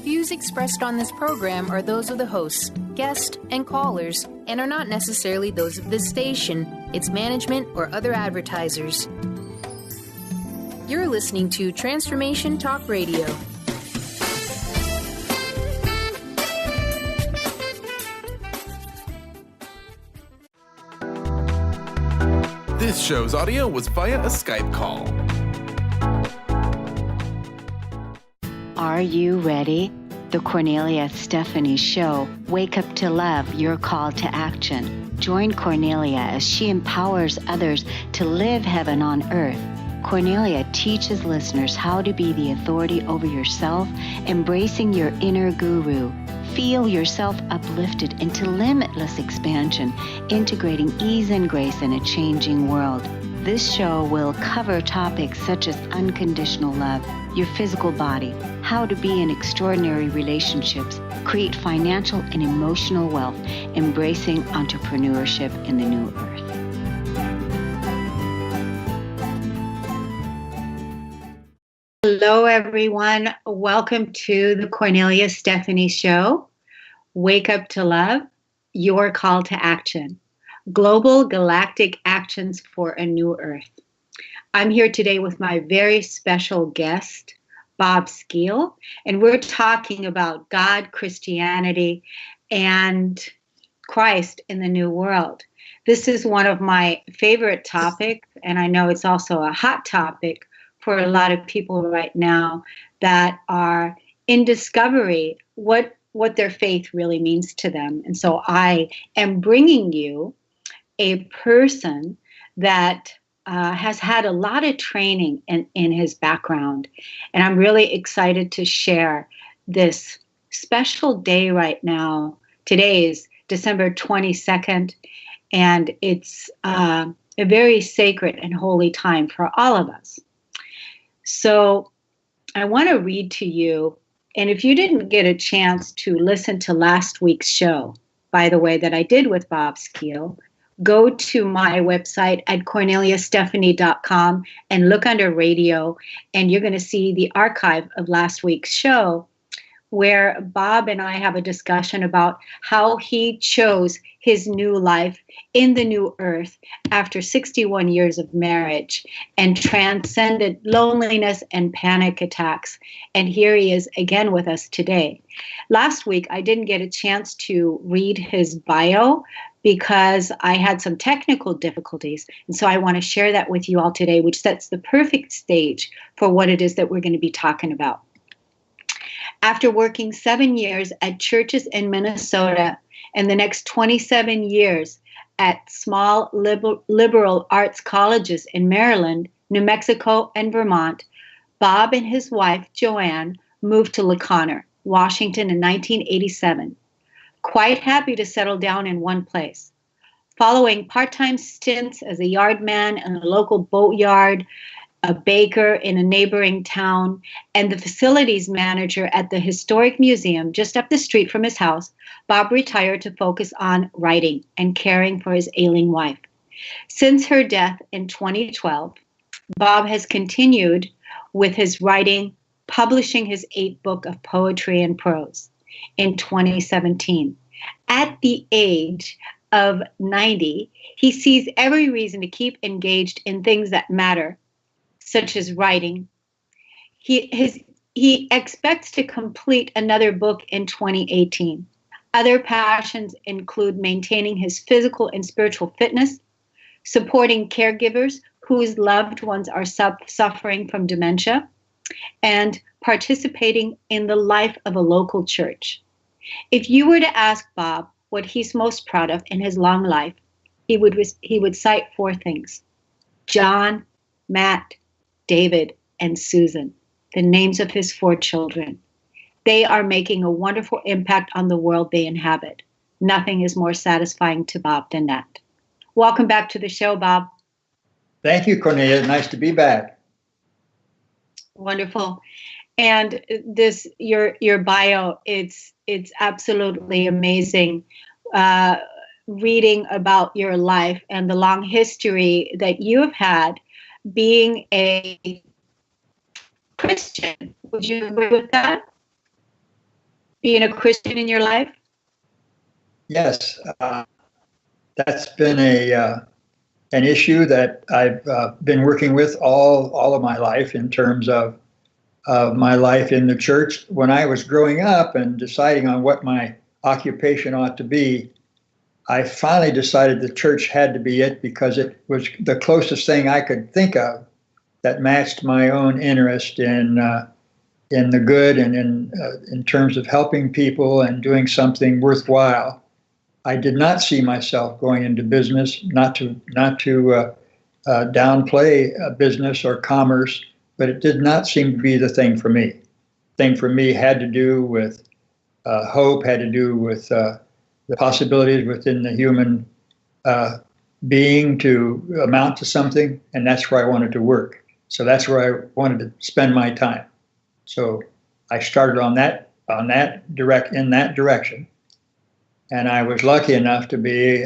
views expressed on this program are those of the hosts, guests, and callers, and are not necessarily those of this station, its management, or other advertisers. You're listening to Transformation Talk Radio. This show's audio was via a Skype call. Are you ready? The Kornelia Stephanie Show. Wake up to love, your call to action. Join Kornelia as she empowers others to live heaven on earth. Kornelia teaches listeners how to be the authority over yourself, embracing your inner guru. Feel yourself uplifted into limitless expansion, integrating ease and grace in a changing world. This show will cover topics such as unconditional love, your physical body, how to be in extraordinary relationships, create financial and emotional wealth, embracing entrepreneurship in the new earth. Hello, everyone. Welcome to the Kornelia Stephanie Show. Wake up to love, your call to action. Global galactic actions for a new earth. I'm here today with my very special guest, Bob Skeele, and we're talking about God, Christianity, and Christ in the New World. This is one of my favorite topics, and I know it's also a hot topic for a lot of people right now that are in discovery what their faith really means to them. And so I am bringing you a person that has had a lot of training in his background. And I'm really excited to share this special day right now. Today is December 22nd, and it's a very sacred and holy time for all of us. So I want to read to you, and if you didn't get a chance to listen to last week's show, by the way, that I did with Bob Skeele, go to my website at korneliastephanie.com and look under radio, and you're going to see the archive of last week's show where Bob and I have a discussion about how he chose his new life in the new earth after 61 years of marriage and transcended loneliness and panic attacks. And here he is again with us today. Last week, I didn't get a chance to read his bio because I had some technical difficulties. And so I want to share that with you all today, which sets the perfect stage for what it is that we're going to be talking about. After working 7 years at churches in Minnesota and the next 27 years at small liberal arts colleges in Maryland, New Mexico, and Vermont, Bob and his wife, Joanne, moved to LaConner, Washington in 1987, quite happy to settle down in one place. Following part-time stints as a yardman in a local boatyard, a baker in a neighboring town, and the facilities manager at the historic museum just up the street from his house, Bob retired to focus on writing and caring for his ailing wife. Since her death in 2012, Bob has continued with his writing, publishing his 8th book of poetry and prose in 2017. At the age of 90, he sees every reason to keep engaged in things that matter, such as writing. He expects to complete another book in 2018. Other passions include maintaining his physical and spiritual fitness, supporting caregivers whose loved ones are suffering from dementia, and participating in the life of a local church. If you were to ask Bob what he's most proud of in his long life, he would cite 4 things: John, Matt, David, and Susan, the names of his 4 children. They are making a wonderful impact on the world they inhabit. Nothing is more satisfying to Bob than that. Welcome back to the show, Bob. Thank you, Kornelia. Nice to be back. Wonderful. And this, your bio, it's absolutely amazing. Reading about your life and the long history that you have had being a Christian. Would you agree with that? being a Christian in your life? Yes, that's been an issue that I've been working with all of my life in terms of my life in the church. When I was growing up and deciding on what my occupation ought to be, I finally decided the church had to be it because it was the closest thing I could think of that matched my own interest in the good and in terms of helping people and doing something worthwhile. I did not see myself going into business, not to downplay business or commerce, but it did not seem to be the thing for me. The thing for me had to do with hope, had to do with the possibilities within the human being to amount to something, and that's where I wanted to work. So that's where I wanted to spend my time. So I started in that direction, and I was lucky enough to be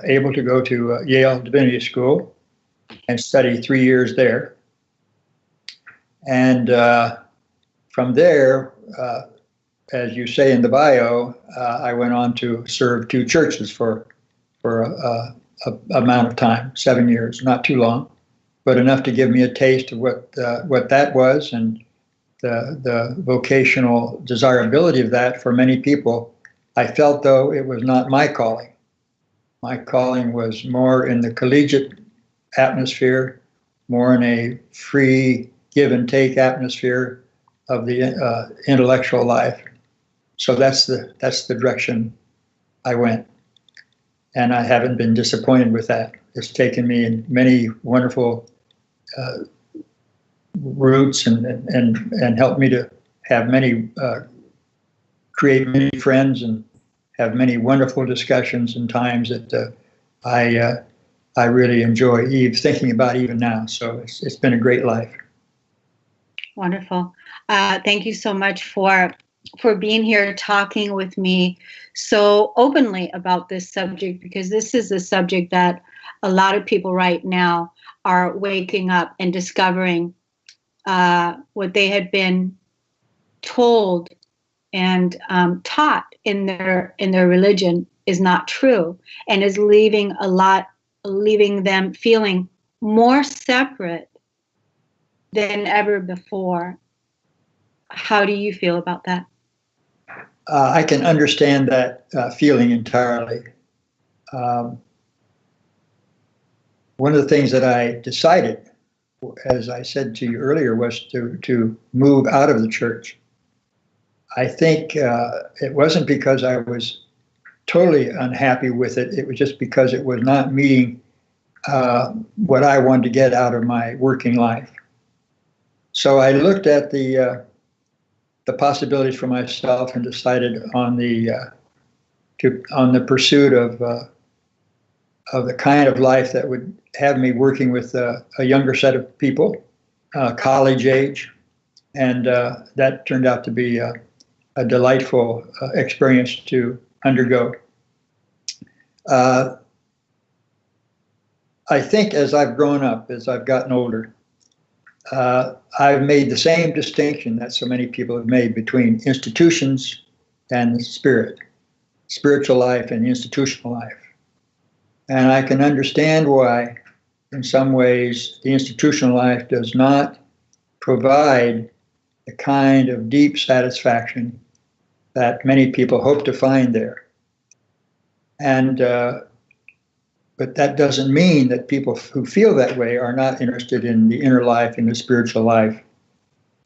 able to go to Yale Divinity School and study 3 years there. And from there, as you say in the bio, I went on to serve 2 churches for a amount of time, 7 years, not too long, but enough to give me a taste of what that was and the vocational desirability of that for many people. I felt, though, it was not my calling. My calling was more in the collegiate atmosphere, more in a free give and take atmosphere of the intellectual life. So that's the direction I went, and I haven't been disappointed with that. It's taken me in many wonderful routes and helped me to have create many friends and have many wonderful discussions and times that I really enjoy thinking about even now. So it's been a great life. Wonderful. Thank you so much for being here talking with me so openly about this subject, because this is a subject that a lot of people right now are waking up and discovering what they had been told and taught in their religion is not true, and is leaving them feeling more separate than ever before. How do you feel about that? I can understand that feeling entirely. One of the things that I decided, as I said to you earlier, was to move out of the church. I think it wasn't because I was totally unhappy with it. It was just because it was not meeting what I wanted to get out of my working life. So I looked at the possibilities for myself and decided on the pursuit of the kind of life that would have me working with a younger set of people, college age, and that turned out to be a delightful experience to undergo. I think as I've grown up, as I've gotten older, I've made the same distinction that so many people have made between institutions and the spiritual life and institutional life. And I can understand why, in some ways, the institutional life does not provide the kind of deep satisfaction that many people hope to find there. And but that doesn't mean that people who feel that way are not interested in the inner life, in the spiritual life,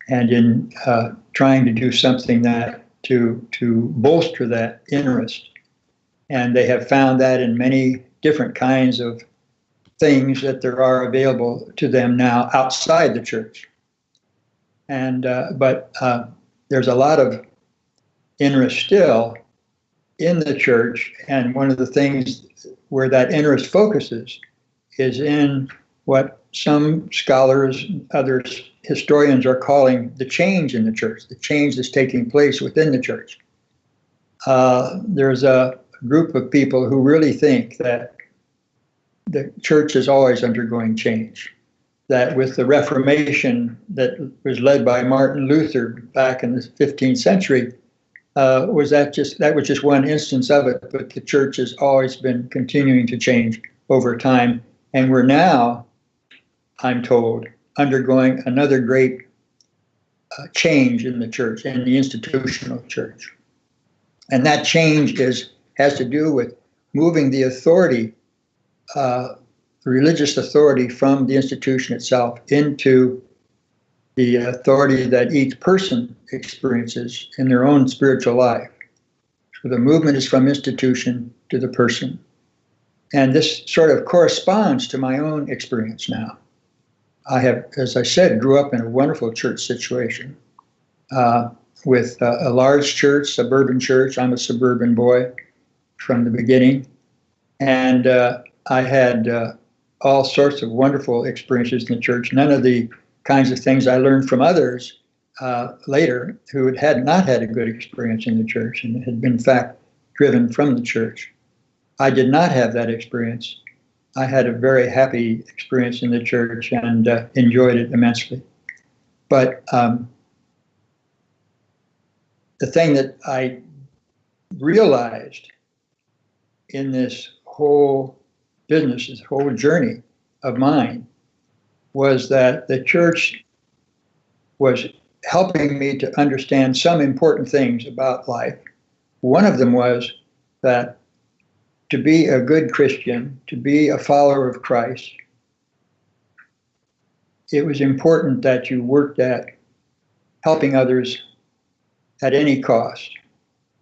and in trying to do something that to bolster that interest. And they have found that in many different kinds of things that there are available to them now outside the church. And but there's a lot of interest still in the church, and one of the things where that interest focuses is in what some scholars, others, historians are calling the change in the church, the change that's taking place within the church. There's a group of people who really think that the church is always undergoing change, that with the Reformation that was led by Martin Luther back in the 15th century, was that was just one instance of it, but the church has always been continuing to change over time. And we're now, I'm told, undergoing another great change in the church and the institutional church. And that change has to do with moving the authority, religious authority, from the institution itself into the authority that each person experiences in their own spiritual life. So the movement is from institution to the person. And this sort of corresponds to my own experience now. I have, as I said, grew up in a wonderful church situation with a large church, suburban church. I'm a suburban boy from the beginning. And I had all sorts of wonderful experiences in the church. None of the kinds of things I learned from others later who had not had a good experience in the church and had been, in fact, driven from the church. I did not have that experience. I had a very happy experience in the church and enjoyed it immensely. But the thing that I realized in this whole business, this whole journey of mine, was that the church was helping me to understand some important things about life. One of them was that to be a good Christian, to be a follower of Christ, it was important that you worked at helping others at any cost.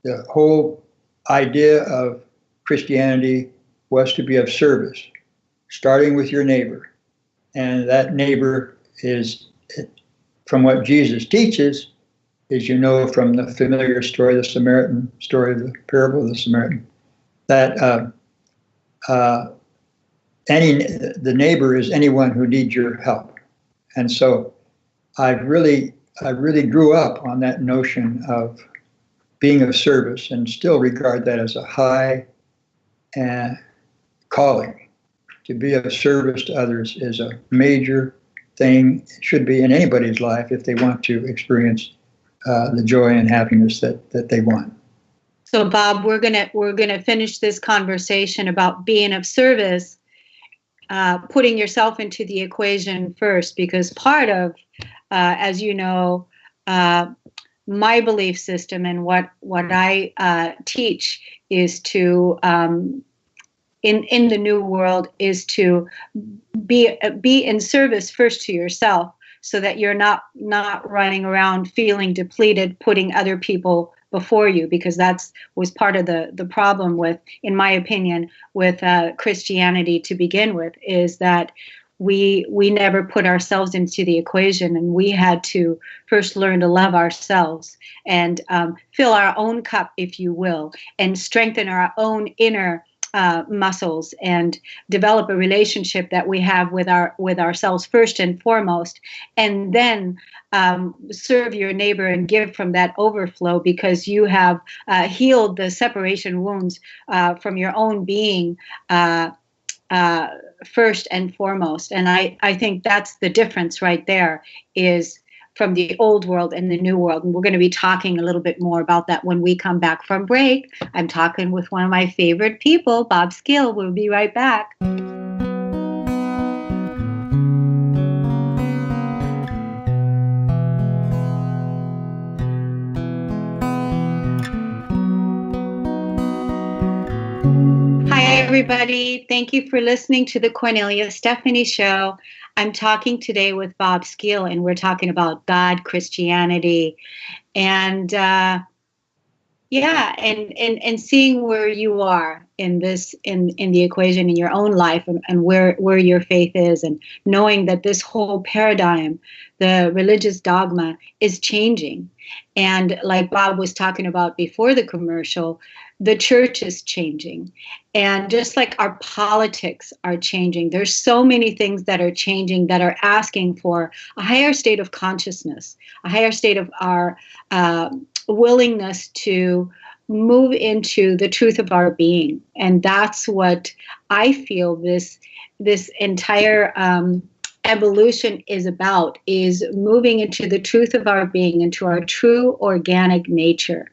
The whole idea of Christianity was to be of service, starting with your neighbor. And that neighbor is, from what Jesus teaches, is, you know, from the familiar story, the Samaritan story, the parable of the Samaritan, that the neighbor is anyone who needs your help. And so I really grew up on that notion of being of service, and still regard that as a high calling. To be of service to others is a major thing. It should be in anybody's life if they want to experience the joy and happiness that they want. So, Bob, we're gonna finish this conversation about being of service, putting yourself into the equation first, because part of, as you know, my belief system and what I teach is to in the new world is to be in service first to yourself, so that you're not running around feeling depleted, putting other people before you, because was part of the problem with, in my opinion, with Christianity to begin with, is that we never put ourselves into the equation, and we had to first learn to love ourselves and fill our own cup, if you will, and strengthen our own inner muscles, and develop a relationship that we have with ourselves first and foremost, and then serve your neighbor and give from that overflow, because you have healed the separation wounds from your own being first and foremost. And I think that's the difference right there, is from the old world and the new world. And we're going to be talking a little bit more about that when we come back from break. I'm talking with one of my favorite people, Bob Skeele. We'll be right back. Hi, everybody. Thank you for listening to the Kornelia Stephanie Show. I'm talking today with Bob Skeele, and we're talking about God, Christianity, and and seeing where you are in the equation in your own life, and where your faith is, and knowing that this whole paradigm, the religious dogma, is changing. And like Bob was talking about before the commercial, the church is changing. And just like our politics are changing, there's so many things that are changing, that are asking for a higher state of consciousness, a higher state of our willingness to move into the truth of our being. And that's what I feel this entire evolution is about, is moving into the truth of our being, into our true organic nature.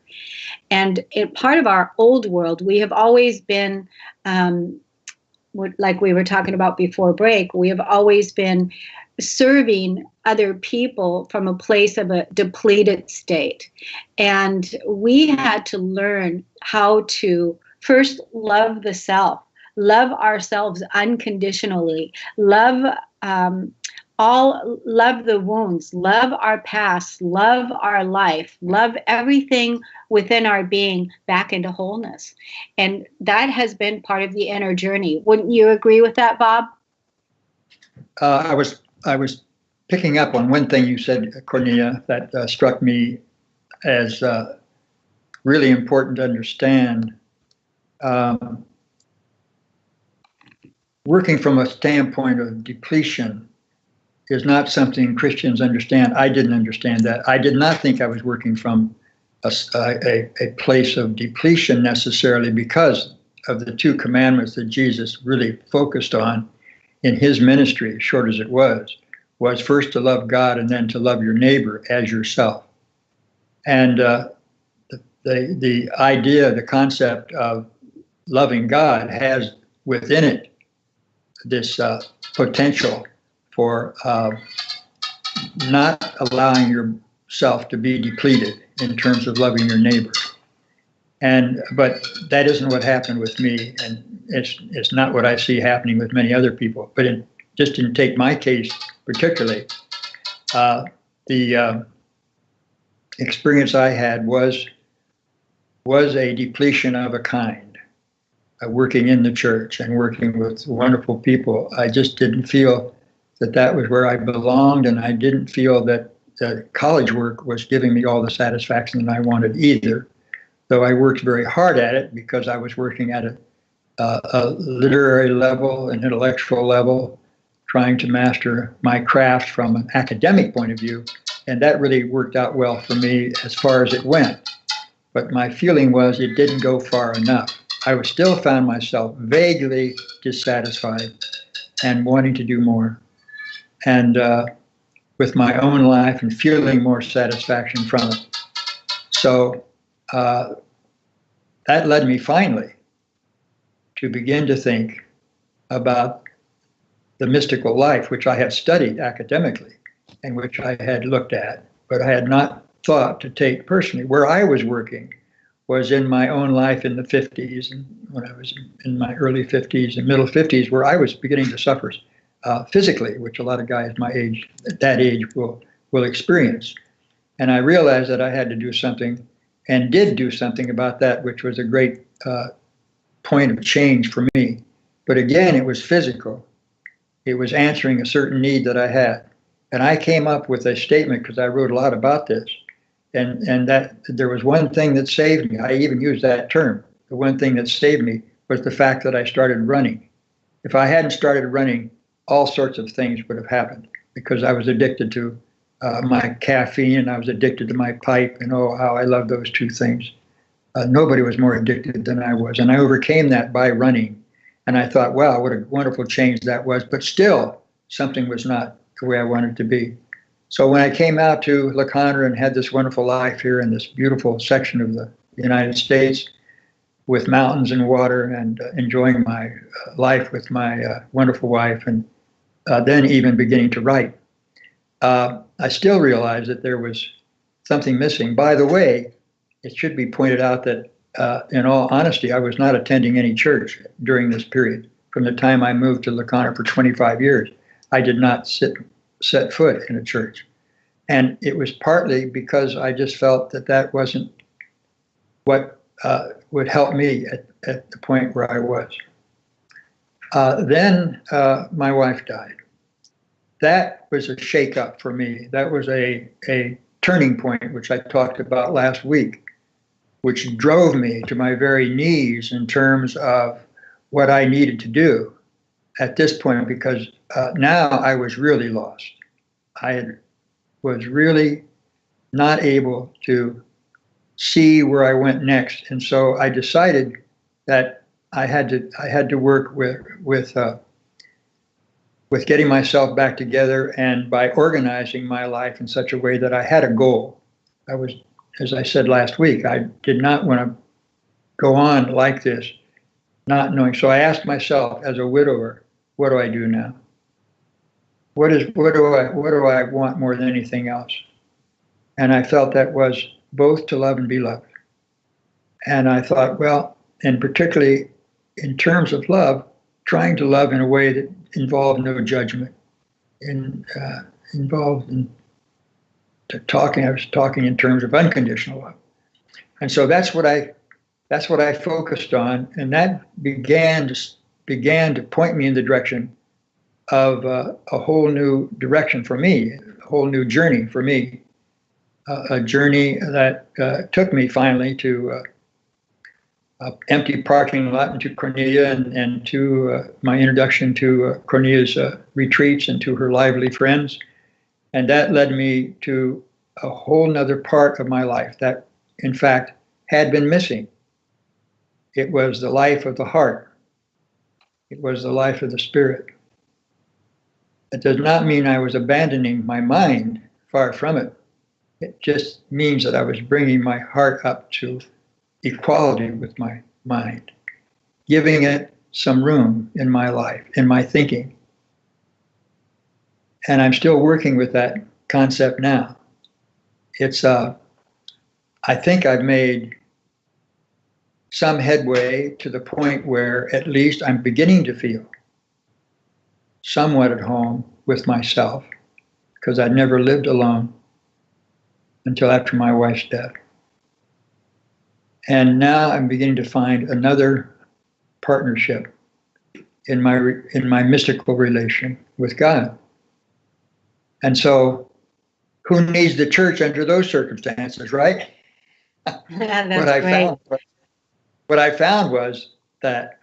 And in part of our old world, we have always been, like we were talking about before break, we have always been serving other people from a place of a depleted state. And we had to learn how to first love the self, love ourselves unconditionally, love love the wounds, love our past, love our life, love everything within our being back into wholeness. And that has been part of the inner journey. Wouldn't you agree with that, Bob? I was picking up on one thing you said, Cornelia, that struck me as really important to understand. Working from a standpoint of depletion is not something Christians understand. I didn't understand that. I did not think I was working from a place of depletion necessarily, because of the two commandments that Jesus really focused on in his ministry, short as it was first to love God and then to love your neighbor as yourself. And the idea, the concept of loving God has within it this potential for not allowing yourself to be depleted in terms of loving your neighbor. But that isn't what happened with me, and it's not what I see happening with many other people. But just to take my case particularly, the experience I had was a depletion of a kind. Working in the church and working with wonderful people, I just didn't feel that was where I belonged, and I didn't feel that college work was giving me all the satisfaction that I wanted either. Though I worked very hard at it because I was working at a literary level, an intellectual level, trying to master my craft from an academic point of view, and that really worked out well for me as far as it went. But my feeling was it didn't go far enough. I still found myself vaguely dissatisfied and wanting to do more, and with my own life and feeling more satisfaction from it. So that led me finally to begin to think about the mystical life, which I had studied academically and which I had looked at, but I had not thought to take personally. Where I was working was in my own life in the 50s, and when I was in my early 50s and middle 50s, where I was beginning to suffer physically, which a lot of guys my age, at that age, will experience. And I realized that I had to do something, and did do something about that, which was a great point of change for me. But again, it was physical. It was answering a certain need that I had. And I came up with a statement, because I wrote a lot about this, and that there was one thing that saved me. I even used that term. The one thing that saved me was the fact that I started running. If I hadn't started running, all sorts of things would have happened, because I was addicted to my caffeine, and I was addicted to my pipe, and oh, how I love those two things. Nobody was more addicted than I was, and I overcame that by running. And I thought, wow, what a wonderful change that was. But still, something was not the way I wanted it to be. So when I came out to La Conner and had this wonderful life here in this beautiful section of the United States, with mountains and water, and enjoying my life with my wonderful wife, and then even beginning to write, I still realized that there was something missing. By the way, it should be pointed out that in all honesty, I was not attending any church during this period. From the time I moved to La Conner for 25 years, I did not set foot in a church. And it was partly because I just felt that wasn't what would help me at the point where I was. Then my wife died. That was a shake-up for me. That was a turning point, which I talked about last week, which drove me to my very knees in terms of what I needed to do at this point, because now I was really lost. I was really not able to see where I went next. And so I decided that I had to work with with getting myself back together and by organizing my life in such a way that I had a goal. I was, as I said last week, I did not want to go on like this, not knowing. So I asked myself as a widower, what do I do now? What do I want more than anything else? And I felt that was both to love and be loved. And I thought, well, and particularly in terms of love, trying to love in a way that involved no judgment, involved in talking. I was talking in terms of unconditional love, and so that's what I focused on, and that began to point me in the direction of a whole new direction for me, a whole new journey for me, a journey that took me finally to an empty parking lot and to Kornelia and to my introduction to Kornelia's retreats and to her lively friends. And that led me to a whole nother part of my life that, in fact, had been missing. It was the life of the heart. It was the life of the spirit. It does not mean I was abandoning my mind, far from it. It just means that I was bringing my heart up to equality with my mind, giving it some room in my life, in my thinking. And I'm still working with that concept now. It's, I think I've made some headway to the point where at least I'm beginning to feel somewhat at home with myself, because I'd never lived alone until after my wife's death. And now I'm beginning to find another partnership in my mystical relation with God. And so who needs the church under those circumstances, right? What I found was that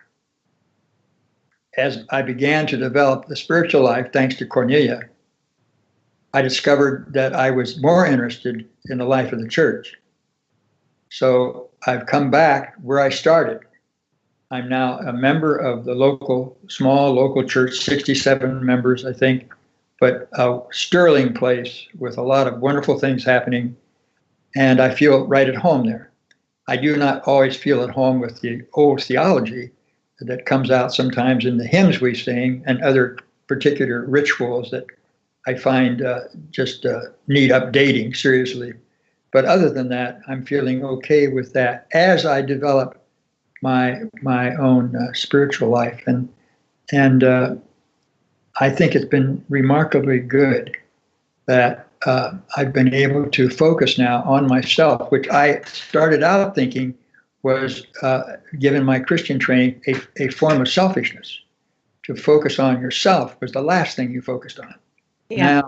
as I began to develop the spiritual life, thanks to Kornelia, I discovered that I was more interested in the life of the church. So I've come back where I started. I'm now a member of the small local church, 67 members, I think, but a sterling place with a lot of wonderful things happening. And I feel right at home there. I do not always feel at home with the old theology that comes out sometimes in the hymns we sing and other particular rituals that I find just need updating seriously. But other than that, I'm feeling okay with that as I develop my own spiritual life. And I think it's been remarkably good that I've been able to focus now on myself, which I started out thinking was, given my Christian training, a form of selfishness. To focus on yourself was the last thing you focused on. Yeah.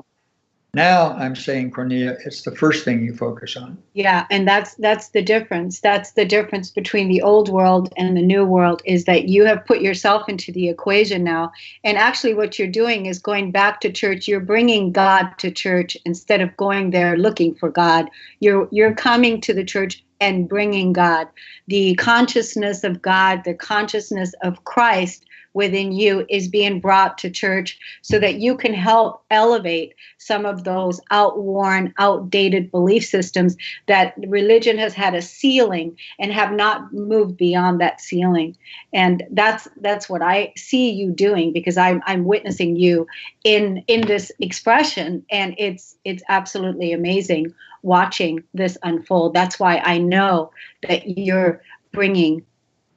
Now I'm saying, Kornelia, it's the first thing you focus on. Yeah, and that's the difference. That's the difference between the old world and the new world, is that you have put yourself into the equation now. And actually what you're doing is going back to church. You're bringing God to church instead of going there looking for God. You're coming to the church and bringing God. The consciousness of God, the consciousness of Christ within you is being brought to church so that you can help elevate some of those outworn, outdated belief systems that religion has had a ceiling and have not moved beyond that ceiling. And that's what I see you doing, because I'm witnessing you in this expression, and it's absolutely amazing watching this unfold. That's why I know that you're bringing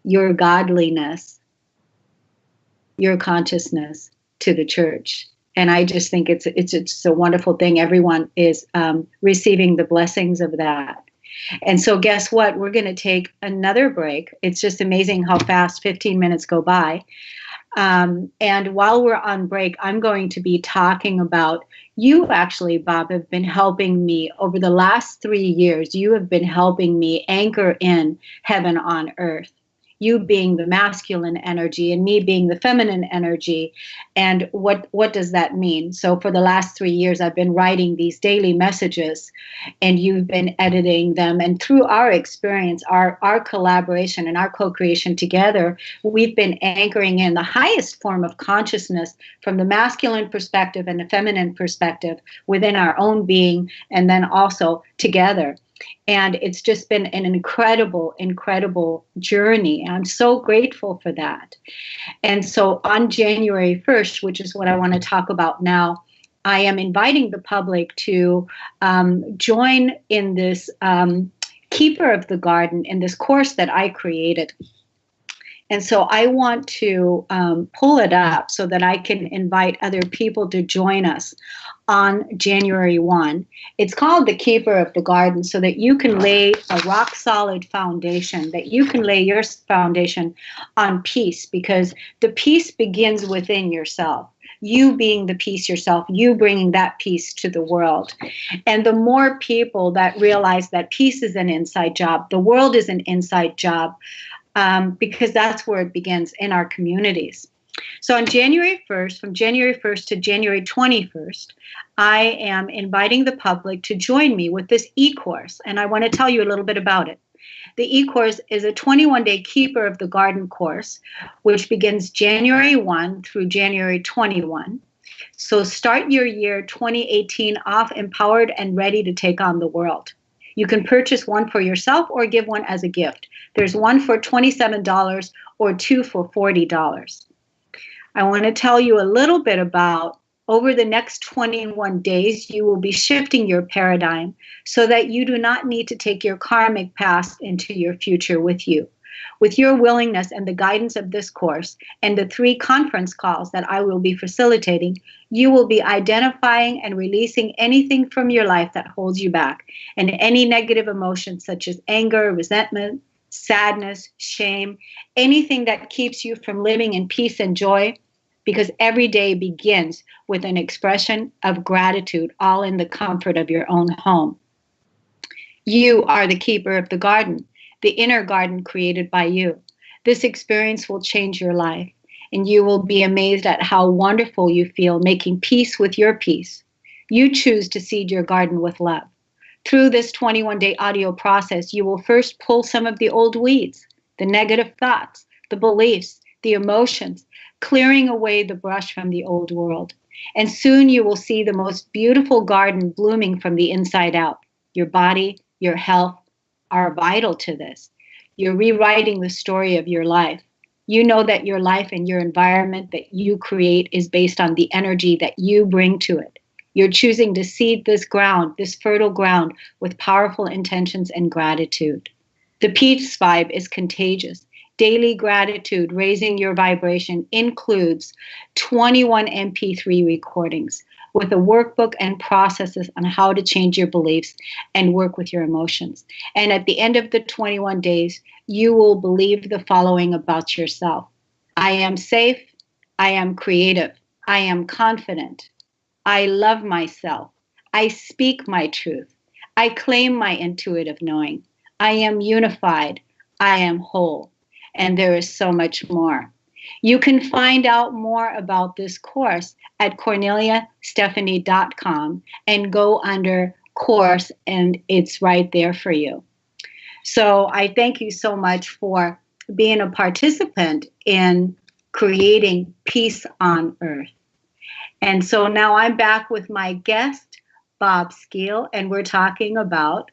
your godliness, your consciousness to the church. And I just think it's a wonderful thing. Everyone is receiving the blessings of that. And so guess what? We're going to take another break. It's just amazing how fast 15 minutes go by. And while we're on break, I'm going to be talking about, you actually, Bob, have been helping me over the last 3 years. You have been helping me anchor in heaven on earth. you being the masculine energy and me being the feminine energy. And what does that mean? So for the last 3 years, I've been writing these daily messages, and you've been editing them. And through our experience, our collaboration and our co-creation together, we've been anchoring in the highest form of consciousness from the masculine perspective and the feminine perspective within our own being, and then also together. And it's just been an incredible, incredible journey. I'm so grateful for that. And so on January 1st, which is what I want to talk about now, I am inviting the public to join in this Keeper of the Garden, in this course that I created. And so I want to pull it up so that I can invite other people to join us on January 1. It's called the Keeper of the Garden, so that you can lay a rock solid foundation, that you can lay your foundation on peace, because the peace begins within yourself. You being the peace yourself, you bringing that peace to the world. And the more people that realize that peace is an inside job, the world is an inside job, because that's where it begins, in our communities. So on January 1st, from January 1st to January 21st, I am inviting the public to join me with this e-course, and I want to tell you a little bit about it. The e-course is a 21-day Keeper of the Garden course, which begins January 1 through January 21. So start your year 2018 off empowered and ready to take on the world. You can purchase one for yourself or give one as a gift. There's one for $27 or two for $40. I want to tell you a little bit about, over the next 21 days, you will be shifting your paradigm so that you do not need to take your karmic past into your future with you. With your willingness and the guidance of this course and the 3 conference calls that I will be facilitating, you will be identifying and releasing anything from your life that holds you back, and any negative emotions such as anger, resentment, sadness, shame, anything that keeps you from living in peace and joy, because every day begins with an expression of gratitude, all in the comfort of your own home. You are the keeper of the garden, the inner garden created by you. This experience will change your life, and you will be amazed at how wonderful you feel making peace with your peace. You choose to seed your garden with love. Through this 21-day audio process, you will first pull some of the old weeds, the negative thoughts, the beliefs, the emotions, clearing away the brush from the old world. And soon you will see the most beautiful garden blooming from the inside out. Your body, your health are vital to this. You're rewriting the story of your life. You know that your life and your environment that you create is based on the energy that you bring to it. You're choosing to seed this ground, this fertile ground, with powerful intentions and gratitude. The peace vibe is contagious. Daily gratitude, raising your vibration, includes 21 MP3 recordings with a workbook and processes on how to change your beliefs and work with your emotions. And at the end of the 21 days, you will believe the following about yourself. I am safe. I am creative. I am confident. I love myself. I speak my truth. I claim my intuitive knowing. I am unified. I am whole. And there is so much more. You can find out more about this course at KorneliaStephanie.com and go under course, and it's right there for you. So I thank you so much for being a participant in creating peace on earth. And so now I'm back with my guest, Bob Skeele, and we're talking about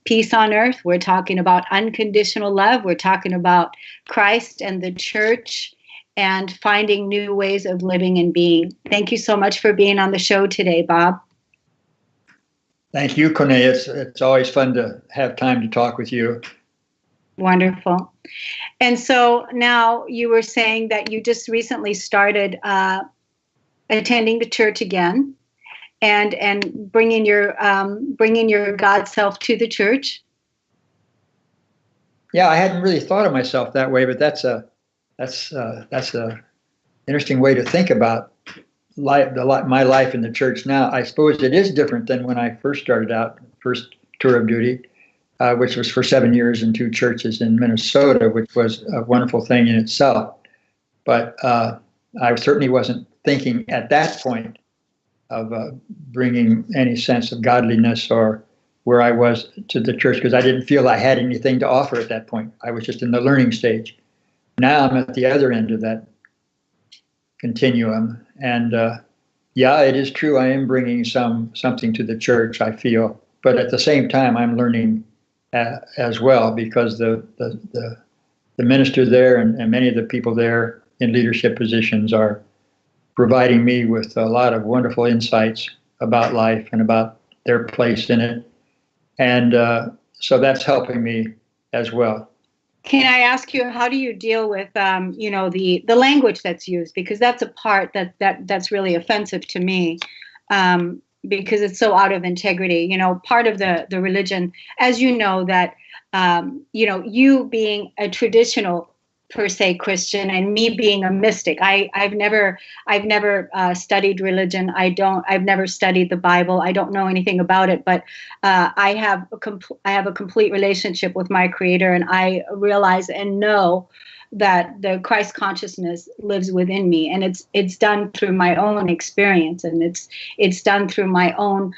peace on earth. We're talking about unconditional love. We're talking about Christ and the church and finding new ways of living and being. Thank you so much for being on the show today, Bob. Thank you, Kornelia. It's always fun to have time to talk with you. Wonderful. And so now you were saying that you just recently started attending the church again. And bringing your God self to the church. Yeah, I hadn't really thought of myself that way, but that's a interesting way to think about my life in the church now. I suppose it is different than when I first started out, first tour of duty. which was for 7 years in 2 churches in Minnesota, which was a wonderful thing in itself. But I certainly wasn't thinking at that point of bringing any sense of godliness or where I was to the church, because I didn't feel I had anything to offer at that point. I was just in the learning stage. Now I'm at the other end of that continuum. And yeah, it is true. I am bringing something to the church, I feel. But at the same time, I'm learning as well, because the minister there and many of the people there in leadership positions are providing me with a lot of wonderful insights about life and about their place in it. And so that's helping me as well. Can I ask you, how do you deal with, the language that's used? Because that's a part that's really offensive to me, because it's so out of integrity. Part of the religion, as you know, that, you being a traditional per se Christian and me being a mystic. I've never studied religion. I've never studied the Bible. I don't know anything about it, but I have a complete relationship with my Creator, and I realize and know that the Christ consciousness lives within me, and it's done through my own experience, and it's done through my own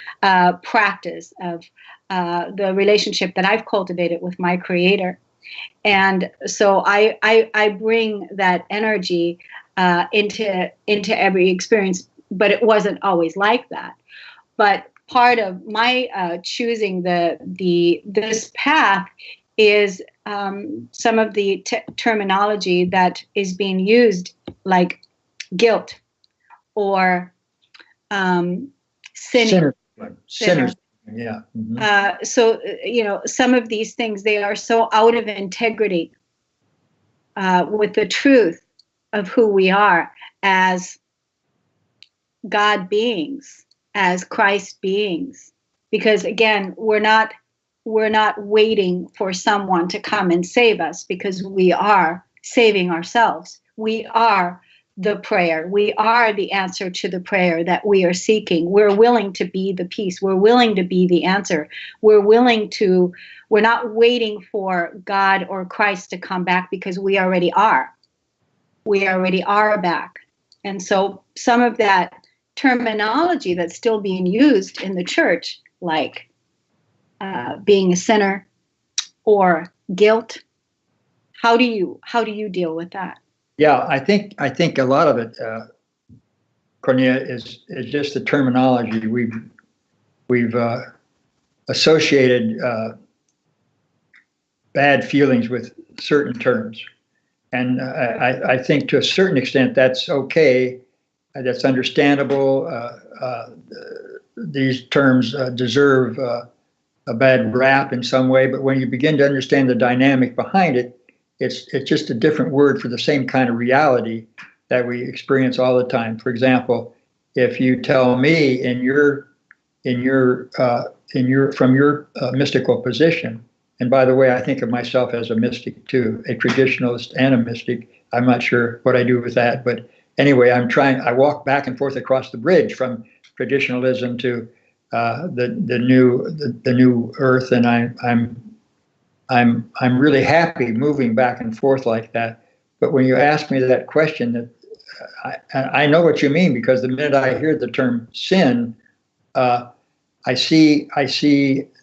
practice of the relationship that I've cultivated with my Creator. And so I bring that energy into every experience, but it wasn't always like that. But part of my choosing this path is some of the terminology that is being used, like guilt or sinning. Sinner. Yeah. Mm-hmm. So, some of these things, they are so out of integrity with the truth of who we are as God beings, as Christ beings. Because again, we're not waiting for someone to come and save us, because we are saving ourselves. We are the prayer. We are the answer to the prayer that we are seeking. We're willing to be the peace. We're willing to be the answer. We're not waiting for God or Christ to come back, because we already are. We already are back. And so some of that terminology that's still being used in the church, like being a sinner or guilt, how do you deal with that? Yeah, I think a lot of it, Cornelia, is just the terminology. We've associated bad feelings with certain terms, and I think to a certain extent that's okay. That's understandable. These terms deserve a bad rap in some way, but when you begin to understand the dynamic behind it, it's just a different word for the same kind of reality that we experience all the time. For example, if you tell me from your mystical position, and by the way, I think of myself as a mystic too, a traditionalist and a mystic. I'm not sure what I do with that, but anyway, I walk back and forth across the bridge from traditionalism to the new earth, and I'm really happy moving back and forth like that. But when you ask me that question, that I know what you mean, because the minute I hear the term sin, I see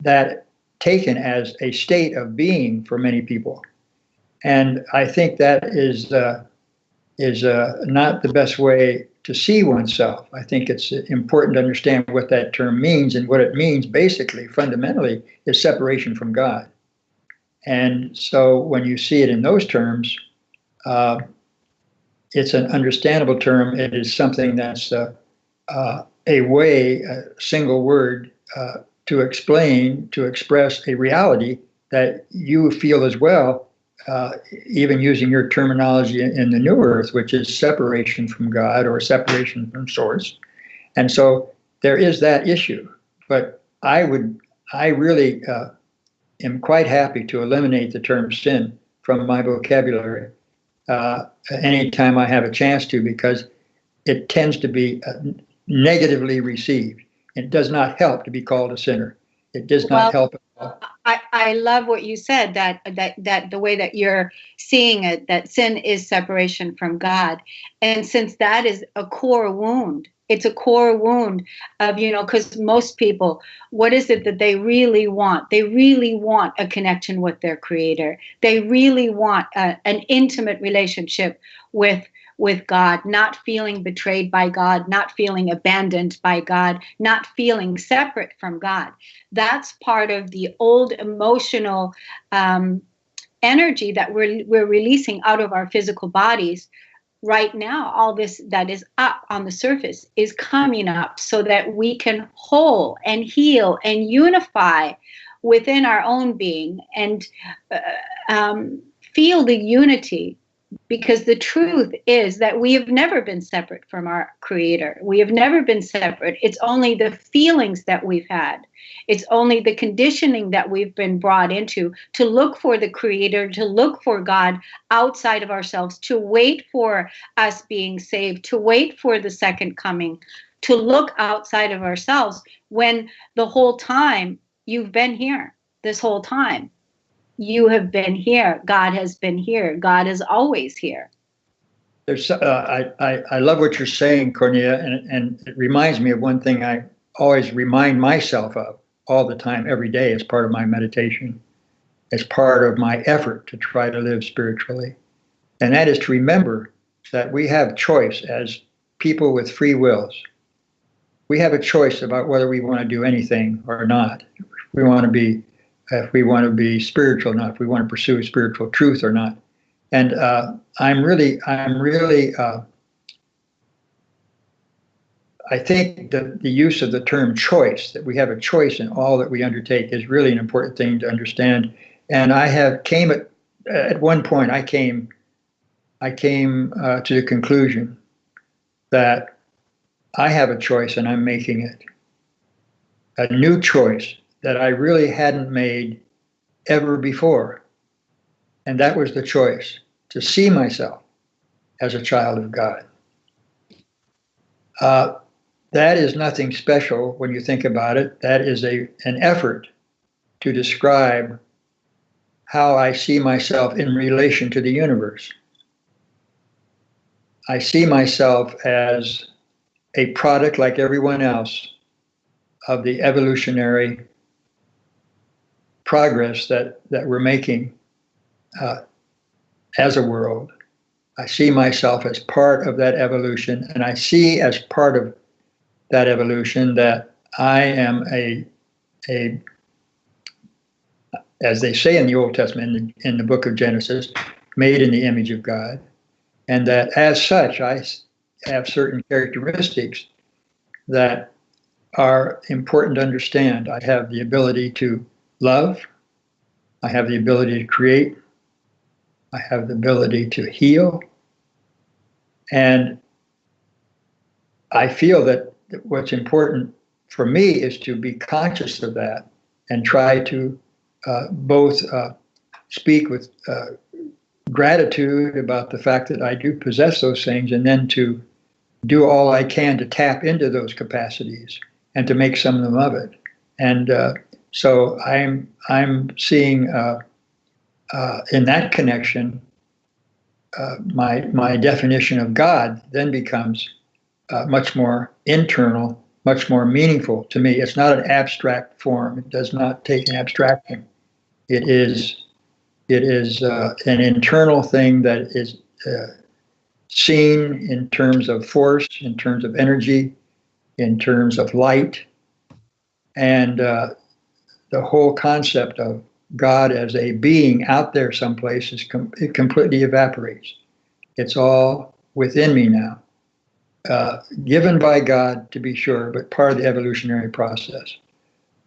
that taken as a state of being for many people, and I think that is not the best way to see oneself. I think it's important to understand what that term means, and what it means basically, fundamentally, is separation from God. And so when you see it in those terms, it's an understandable term. It is something that's a single word to express a reality that you feel as well, even using your terminology in the New Earth, which is separation from God or separation from Source. And so there is that issue. But I really am quite happy to eliminate the term sin from my vocabulary anytime I have a chance to, because it tends to be negatively received. It does not help to be called a sinner. It does Well, not help at all. I love what you said, that the way that you're seeing it, that sin is separation from God. And since that is a core wound, it's a core wound of, because most people, what is it that they really want? They really want a connection with their creator. They really want an intimate relationship with God, not feeling betrayed by God, not feeling abandoned by God, not feeling separate from God. That's part of the old emotional energy that we're releasing out of our physical bodies. Right now, all this that is up on the surface is coming up so that we can whole and heal and unify within our own being and feel the unity. Because the truth is that we have never been separate from our creator. We have never been separate. It's only the feelings that we've had. It's only the conditioning that we've been brought into to look for the creator, to look for God outside of ourselves, to wait for us being saved, to wait for the second coming, to look outside of ourselves when the whole time you've been here, this whole time. You have been here. God has been here. God is always here. There's, I love what you're saying, Kornelia, and it reminds me of one thing I always remind myself of all the time, every day, as part of my meditation, as part of my effort to try to live spiritually. And that is to remember that we have choice as people with free wills. We have a choice about whether we want to do anything or not. We want to be if we want to be spiritual or not, if we want to pursue spiritual truth or not. And I think that the use of the term choice, that we have a choice in all that we undertake, is really an important thing to understand. And at one point, I came to the conclusion that I have a choice and I'm making it. A new choice that I really hadn't made ever before. And that was the choice to see myself as a child of God. That is nothing special when you think about it. That is an effort to describe how I see myself in relation to the universe. I see myself as a product, like everyone else, of the evolutionary progress that we're making as a world. I see myself as part of that evolution, and I see as part of that evolution that I am as they say in the Old Testament, in the book of Genesis, made in the image of God, and that as such I have certain characteristics that are important to understand. I have the ability to love. I have the ability to create. I have the ability to heal. And I feel that what's important for me is to be conscious of that and try to both speak with gratitude about the fact that I do possess those things, and then to do all I can to tap into those capacities and to make some of it. And so I'm seeing in that connection, my definition of God then becomes much more internal, much more meaningful to me. It's not an abstract form. It does not take an abstraction. It is an internal thing that is seen in terms of force, in terms of energy, in terms of light, and the whole concept of God as a being out there someplace it completely evaporates. It's all within me now, given by God to be sure, but part of the evolutionary process.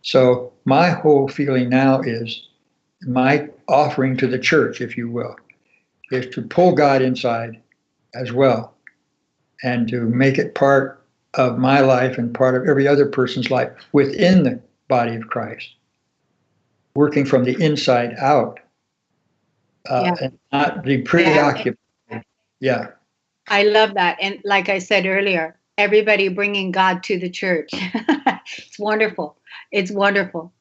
So my whole feeling now is my offering to the church, if you will, is to pull God inside as well, and to make it part of my life and part of every other person's life within the body of Christ, working from the inside out, and not be preoccupied. Yeah. I love that. And like I said earlier, everybody bringing God to the church. It's wonderful. It's wonderful.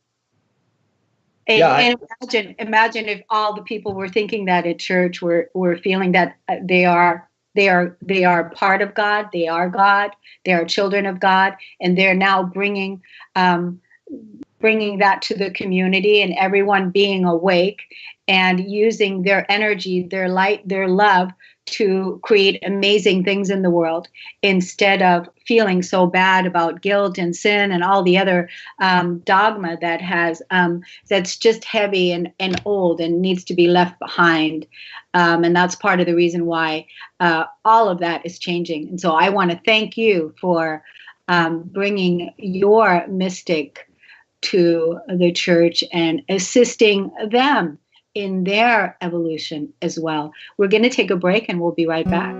And imagine if all the people were thinking that at church were feeling that they are part of God, they are children of God, and they're now bringing that to the community, and everyone being awake and using their energy, their light, their love to create amazing things in the world, instead of feeling so bad about guilt and sin and all the other dogma that has that's just heavy and old and needs to be left behind. And that's part of the reason why all of that is changing. And so I want to thank you for bringing your mystic to the church and assisting them in their evolution as well. We're going to take a break and we'll be right back.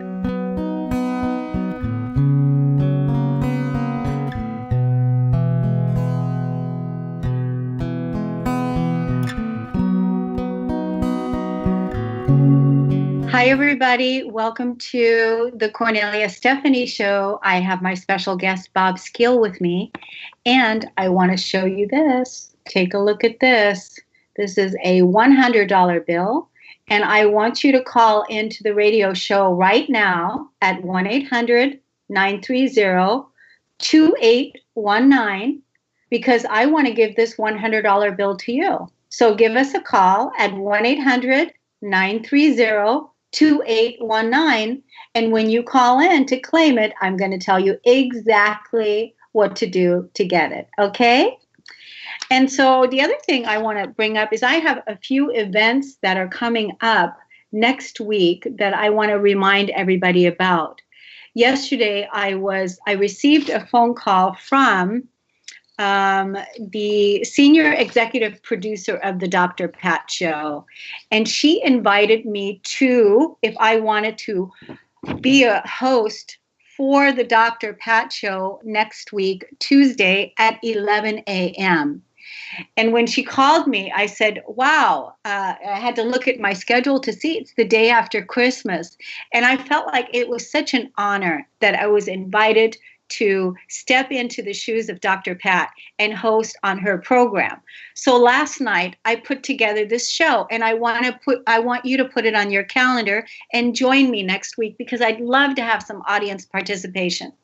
Hi, everybody. Welcome to the Kornelia Stephanie Show. I have my special guest, Bob Skeele, with me, and I want to show you this. Take a look at this. This is a $100 bill, and I want you to call into the radio show right now at 1-800-930-2819, because I want to give this $100 bill to you. So give us a call at 1-800-930-2819, and when you call in to claim it, I'm going to tell you exactly what to do to get it, okay? And so the other thing I want to bring up is I have a few events that are coming up next week that I want to remind everybody about. Yesterday, I received a phone call from the senior executive producer of the Dr. Pat Show, and she invited me to, if I wanted to be a host for the Dr. Pat Show next week, Tuesday at 11 a.m. And when she called me, I said, wow, I had to look at my schedule to see it's the day after Christmas. And I felt like it was such an honor that I was invited to step into the shoes of Dr. Pat and host on her program. So last night I put together this show, and I want you to put it on your calendar and join me next week, because I'd love to have some audience participation.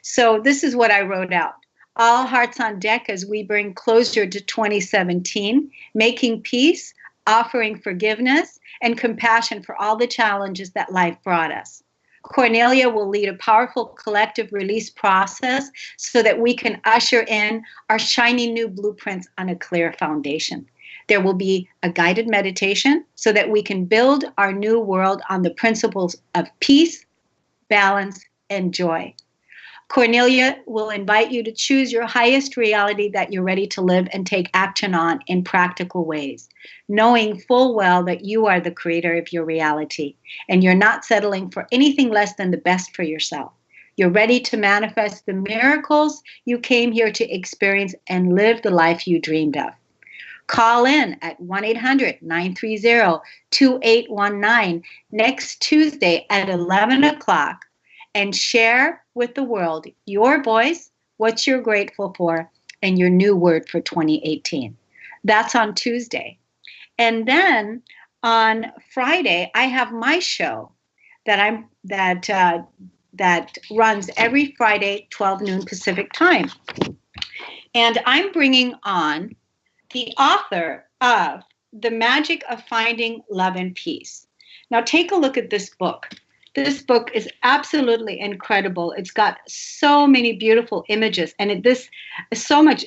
So this is what I wrote out. All hearts on deck as we bring closure to 2017, making peace, offering forgiveness and compassion for all the challenges that life brought us. Kornelia will lead a powerful collective release process so that we can usher in our shiny new blueprints on a clear foundation. There will be a guided meditation so that we can build our new world on the principles of peace, balance, and joy. Kornelia will invite you to choose your highest reality that you're ready to live and take action on in practical ways, knowing full well that you are the creator of your reality and you're not settling for anything less than the best for yourself. You're ready to manifest the miracles you came here to experience and live the life you dreamed of. Call in at 1-800-930-2819 next Tuesday at 11 o'clock and share with the world your voice, what you're grateful for, and your new word for 2018. That's on Tuesday. And then on Friday, I have my show that runs every Friday, 12 noon Pacific time. And I'm bringing on the author of The Magic of Finding Love and Peace. Now take a look at this book. This book is absolutely incredible. It's got so many beautiful images, and this is so much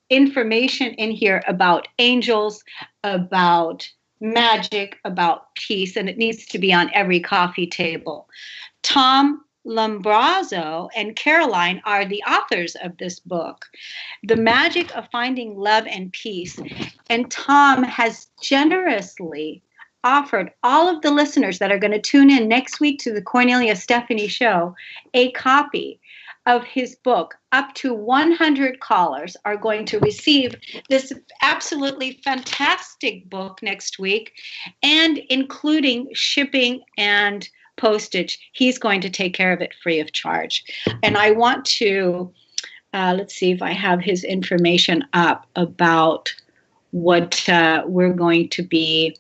information in here about angels, about magic, about peace, and it needs to be on every coffee table. Tom Lombrazzo and Caroline are the authors of this book, The Magic of Finding Love and Peace. And Tom has generously offered all of the listeners that are going to tune in next week to the Kornelia Stephanie Show a copy of his book. Up to 100 callers are going to receive this absolutely fantastic book next week, and including shipping and postage. He's going to take care of it free of charge. And I want to, let's see if I have his information up about what we're going to be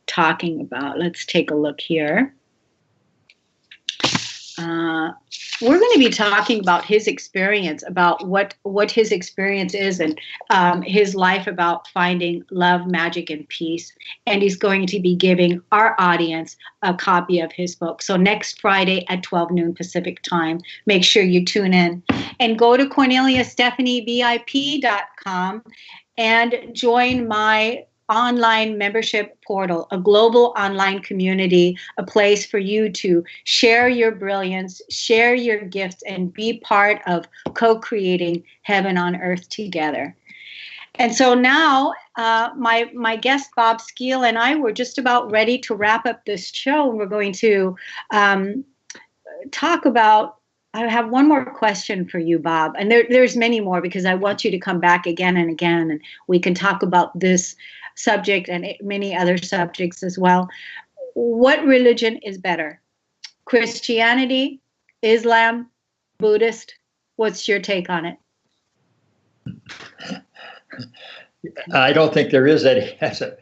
talking about. Let's take a look here. We're going to be talking about his experience, about what his experience is, and his life about finding love, magic, and peace. And he's going to be giving our audience a copy of his book. So next Friday at 12 noon Pacific time, make sure you tune in and go to CorneliaStephanieVIP.com and join my online membership portal, a global online community, a place for you to share your brilliance, share your gifts, and be part of co-creating heaven on earth together. And so now my guest, Bob Skeele, and I were just about ready to wrap up this show. We're going to talk about, I have one more question for you, Bob. And there's many more, because I want you to come back again and again, and we can talk about this subject and many other subjects as well. What religion is better? Christianity, Islam, Buddhist? What's your take on it? I don't think there is any. That's a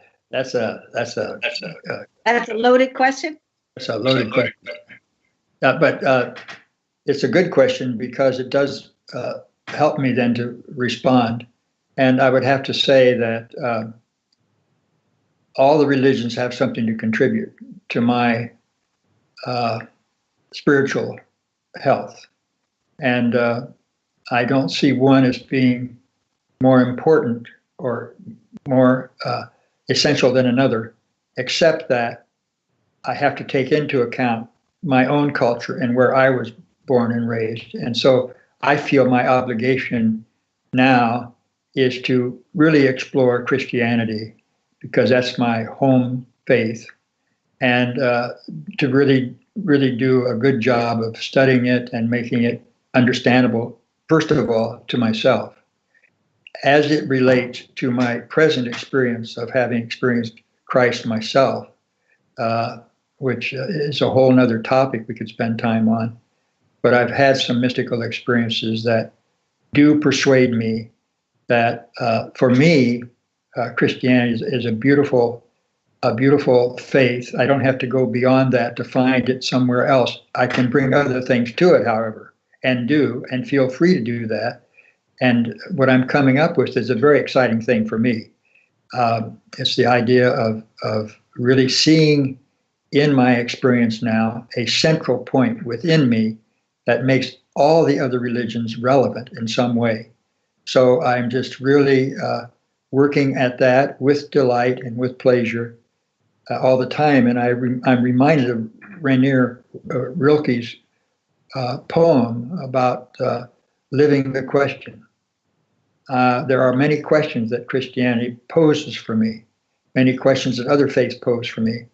loaded question. That's a loaded question. But it's a good question, because it does help me then to respond. And I would have to say that all the religions have something to contribute to my spiritual health. And I don't see one as being more important or more essential than another, except that I have to take into account my own culture and where I was born and raised. And so I feel my obligation now is to really explore Christianity, because that's my home faith, and to really do a good job of studying it and making it understandable, first of all, to myself, as it relates to my present experience of having experienced Christ myself, which is a whole nother topic we could spend time on. But I've had some mystical experiences that do persuade me that for me, Christianity is a beautiful faith. I don't have to go beyond that to find it somewhere else. I can bring other things to it, however, and feel free to do that. And what I'm coming up with is a very exciting thing for me. It's the idea of really seeing in my experience now a central point within me that makes all the other religions relevant in some way. So I'm just really working at that with delight and with pleasure all the time. And I'm reminded of Rainier Rilke's poem about living the question. There are many questions that Christianity poses for me, many questions that other faiths pose for me.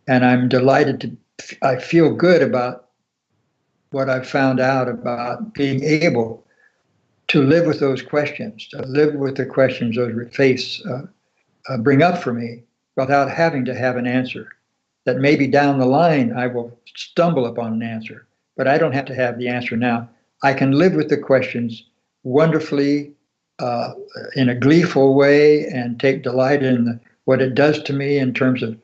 And I'm delighted I feel good about what I've found out about being able to live with those questions, to live with the questions those faiths bring up for me without having to have an answer. That maybe down the line I will stumble upon an answer, but I don't have to have the answer now. I can live with the questions wonderfully in a gleeful way and take delight in what it does to me in terms of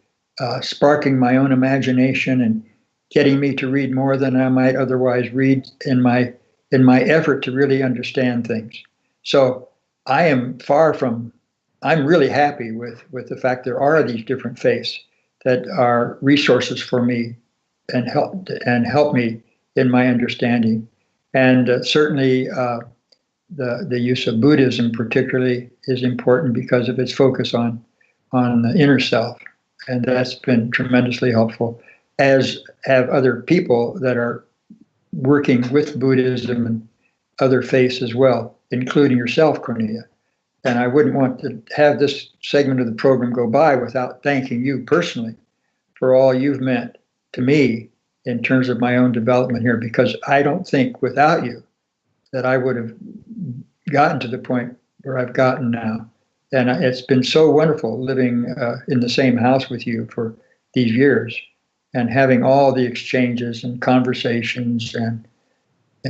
sparking my own imagination and getting me to read more than I might otherwise read in my effort to really understand things. So I am I'm really happy with the fact there are these different faiths that are resources for me and help me in my understanding. And certainly the use of Buddhism particularly is important because of its focus on the inner self. And that's been tremendously helpful, as have other people that are working with Buddhism and other faiths as well, including yourself, Kornelia. And I wouldn't want to have this segment of the program go by without thanking you personally for all you've meant to me in terms of my own development here, because I don't think without you that I would have gotten to the point where I've gotten now. And it's been so wonderful living in the same house with you for these years and having all the exchanges and conversations and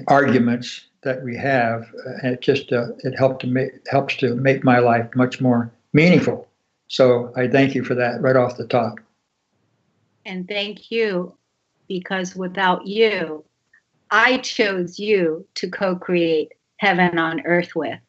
arguments that we have. And it just helps to make my life much more meaningful. So I thank you for that right off the top. And thank you, because without you, I chose you to co-create heaven on earth with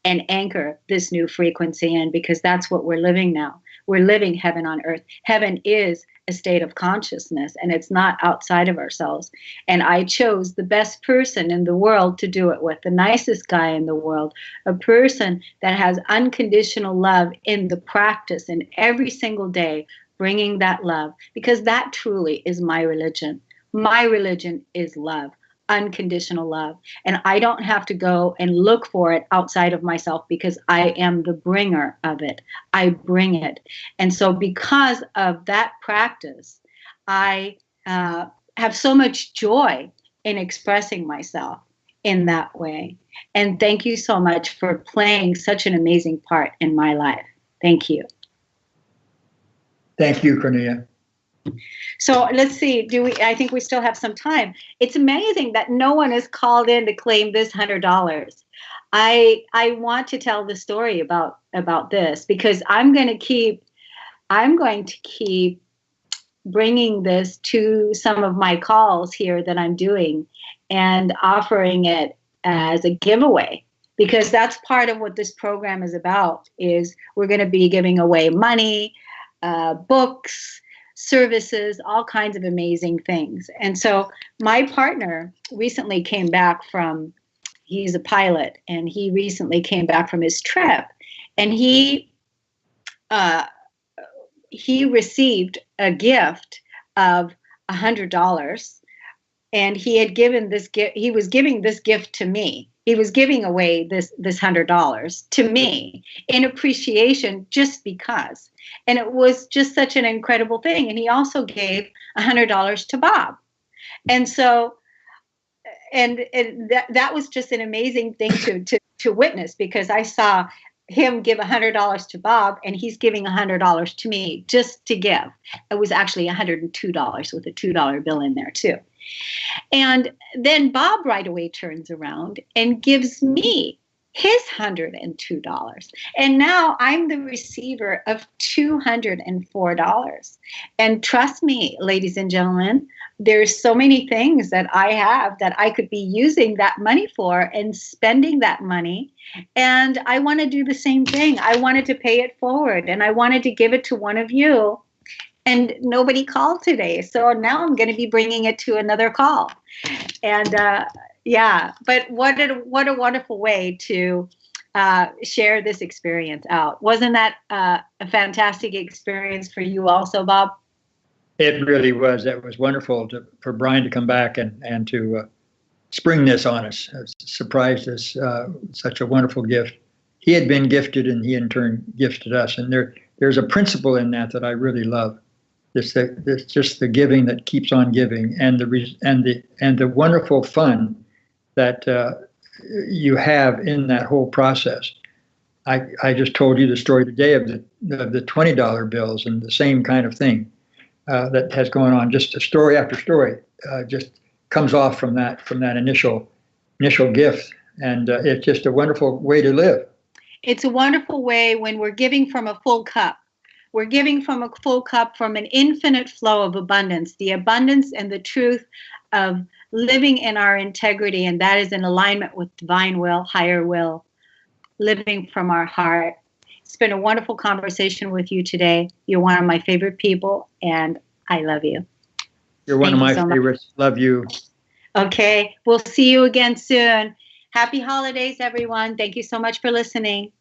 and anchor this new frequency in, because that's what we're living now. We're living heaven on earth. Heaven is a state of consciousness, and it's not outside of ourselves. And I chose the best person in the world to do it with, the nicest guy in the world, a person that has unconditional love in the practice and every single day, bringing that love, because that truly is my religion. My religion is love. Unconditional love. And I don't have to go and look for it outside of myself, because I am the bringer of it. I bring it. And so because of that practice, I have so much joy in expressing myself in that way. And thank you so much for playing such an amazing part in my life. Thank you. Thank you, Kornelia. So let's see, I think we still have some time. It's amazing that no one has called in to claim this $100. I want to tell the story about this, because I'm going to keep bringing this to some of my calls here that I'm doing and offering it as a giveaway, because that's part of what this program is about. Is we're going to be giving away money, books, services, all kinds of amazing things. And so my partner recently came back he's a pilot, and he recently came back from his trip, and he received a gift of $100, and he had given this gift. He was giving this gift to me. He was giving away this $100 to me in appreciation, just because. And it was just such an incredible thing. And he also gave $100 to Bob. And so, and that was just an amazing thing to witness, because I saw him give $100 to Bob, and he's giving $100 to me just to give. It was actually $102 with a $2 bill in there too. And then Bob right away turns around and gives me his $102. And now I'm the receiver of $204. And trust me, ladies and gentlemen, there's so many things that I have that I could be using that money for and spending that money. And I want to do the same thing. I wanted to pay it forward, and I wanted to give it to one of you. And nobody called today. So now I'm going to be bringing it to another call. And yeah, but what a wonderful way to share this experience out. Wasn't that a fantastic experience for you also, Bob? It really was. It was wonderful for Brian to come back and to spring this on us. It surprised us. Such a wonderful gift. He had been gifted, and he in turn gifted us. And there's a principle in that I really love. It's just the giving that keeps on giving, and the wonderful fun that you have in that whole process. I just told you the story today of the $20 bills, and the same kind of thing that has gone on. Just a story after story just comes off from that initial gift, and it's just a wonderful way to live. It's a wonderful way when we're giving from a full cup. We're giving from a full cup, from an infinite flow of abundance, the abundance and the truth of living in our integrity, and that is in alignment with divine will, higher will, living from our heart. It's been a wonderful conversation with you today. You're one of my favorite people, and I love you. You're one of my favorites. Love you. Okay, we'll see you again soon. Happy holidays, everyone. Thank you so much for listening.